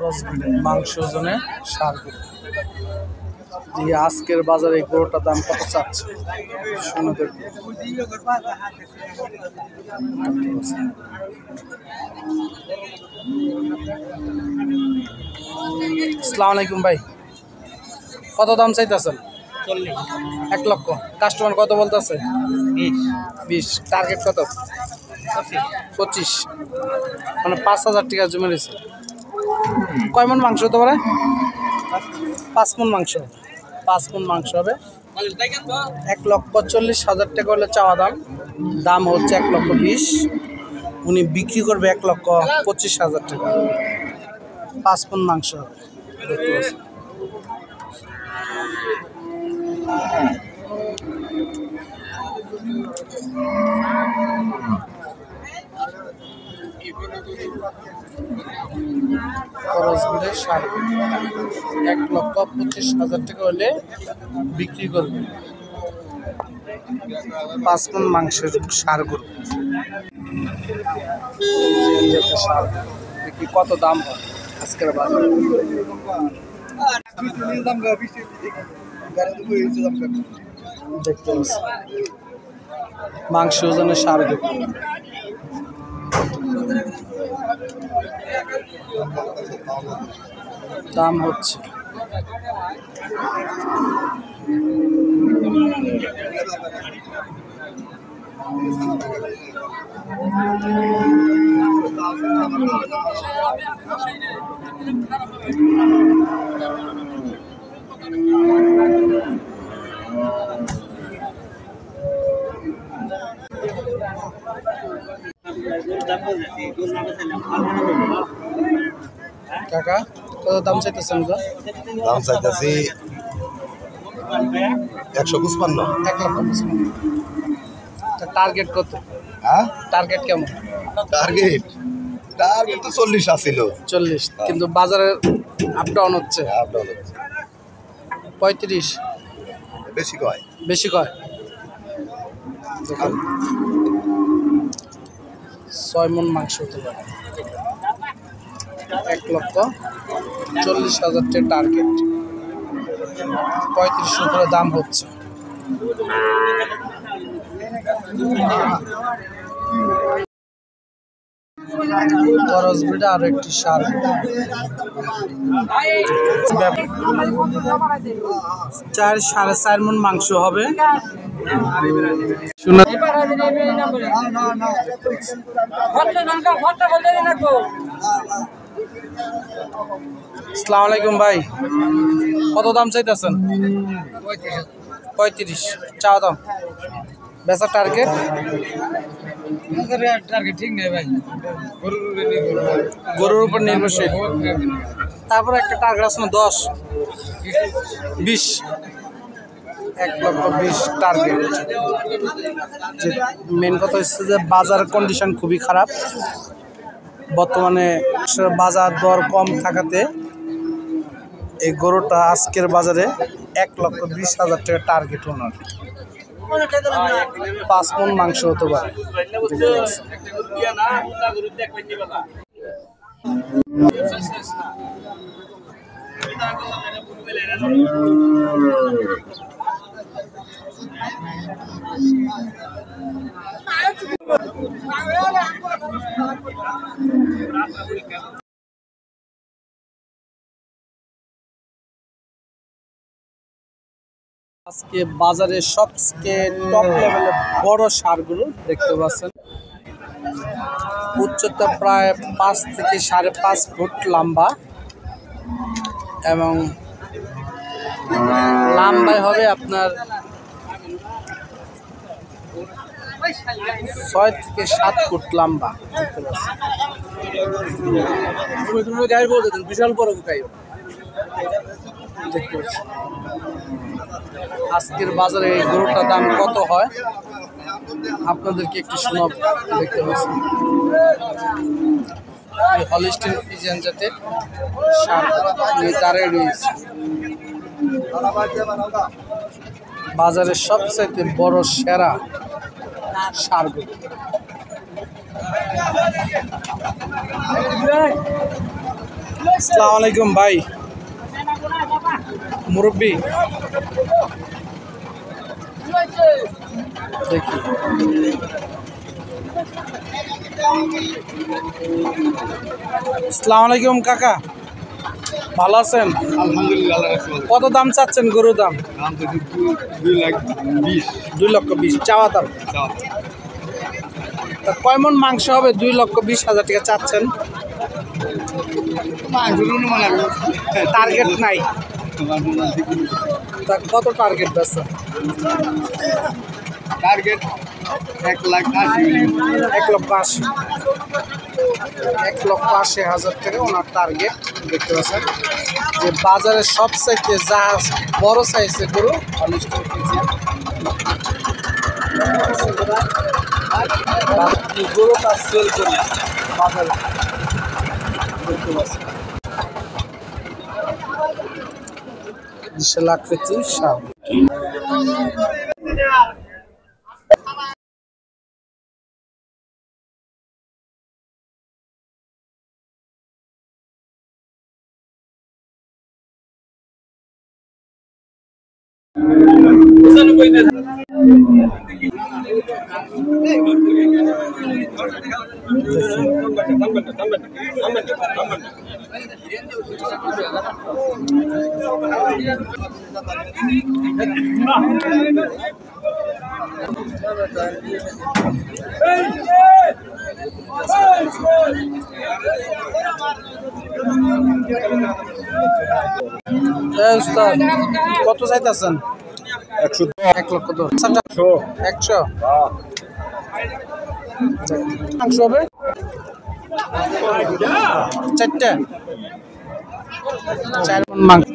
খরচ মিলে মাংস ওজনে সার গরু। দিয়ে আজকের বাজারে এই গরুটার দাম কত চাচ্ছে শুনে দেখব। আসসালামু আলাইকুম ভাই, কত দাম চাইতেছেন? 1 লক্ষ। কাস্টমার কত বলতেছে? 20। টার্গেট কত? 25। মানে 5,000 টাকা জমে রয়েছে। কয় মন মাংস হতে পারে? 5 মন মাংস। 5 মন মাংস হবে। 1,40,000 টাকা হলে চাওয়া দাম। দাম হচ্ছে 1,20,000। উনি বিক্রি করবে 1,25,000 টাকা। 5 মন মাংস হবে। দেখতে পাচ্ছেন। খরচ মিলে 1,25,000 টাকা হলে বিক্রি করবে। 5 মন মাংসের সার গরু। দেখি কত দাম হয় আজকের বাজারে। দেখতে পাচ্ছি মাংস ওজনে সার গরু। দাম হচ্ছে কাকা কত দাম চাইতেছেন? দাম চাইতেছি 155। 1,55,000। টার্গেট কত? হ্যাঁ, টার্গেট কেমন? টার্গেট তো 40 আসছিল। 40, কিন্তু বাজারে আপ ডাউন হচ্ছে। 35 বেশি কয়। বেশি কয়। দেখুন 6 মন মাংস হতে পারে। 1,40,000 টাকা টার্গেট। 35 করে দাম হচ্ছে। খরচ বিটা আর একটি সার 4-4.5 মন মাংস হবে। আসসালামু আলাইকুম ভাই, কত দাম চাইতেছেন? 35 চাওয়া দাম। বেচার টার্গেট? ঠিক নেই ভাই, গরুর উপর নির্ভরশীল। তারপর একটা টার্গেট আছে না 10, 20। 1,20,000 টার্গেট। যে মেন কথা হচ্ছে যে বাজার কন্ডিশন খুবই খারাপ বর্তমানে। বাজার দর কম থাকাতে এই গরুটা আজকের বাজারে 1,20,000 টাকা টার্গেট ওনার। 5 মন মাংস হতে পারে। আজকে বাজারে সবচেয়ে টপ লেভেলের বড় সারগুলো দেখতে পাচ্ছেন। উচ্চতা প্রায় 5 থেকে 5.5 ফুট লম্বা এবং লম্বায় হবে আপনার 6 থেকে 7 ফুট লম্বা। দেখতে পাচ্ছেন বিশাল বড় গাই দেখতে পাচ্ছি। আজকের বাজারে এই গরুটার দাম কত হয় আপনাদেরকে একটু শোনাব। দেখতে পাচ্ছেন হলিস্টিন ফ্রিজিয়ান জাতের সার দাঁড়িয়ে রয়েছে। বাজারের সবচাইতে বড় সেরা সারগুলো। আসসালামু আলাইকুম ভাই মুরব্বি দেখি আসসালামু আলাইকুম কাকা ভালো আছেন আলহামদুলিল্লাহ কত দাম চাচ্ছেন গরুর দাম দাম তো 2,20,000 2,20,000 চাওয়া দাম তা কয় মন মাংস হবে 2,20,000 টাকা চাচ্ছেন টার্গেট নাই তা কত টার্গেট আছে টার্গেট 1,80,000 1,80,000 1,80,000 টাকা ওনার টার্গেট দেখতে পাচ্ছেন যে বাজারের সবচাইতে যা বড় সাইজের গরু 40 টাকা কেজি গরু তার সেল করি বাজারে দেখতে পাচ্ছেন বিশাল আকৃতির সাপ কত চাইতেছেন 1,10,000 100 মাংস হবে 4 মণ মাংস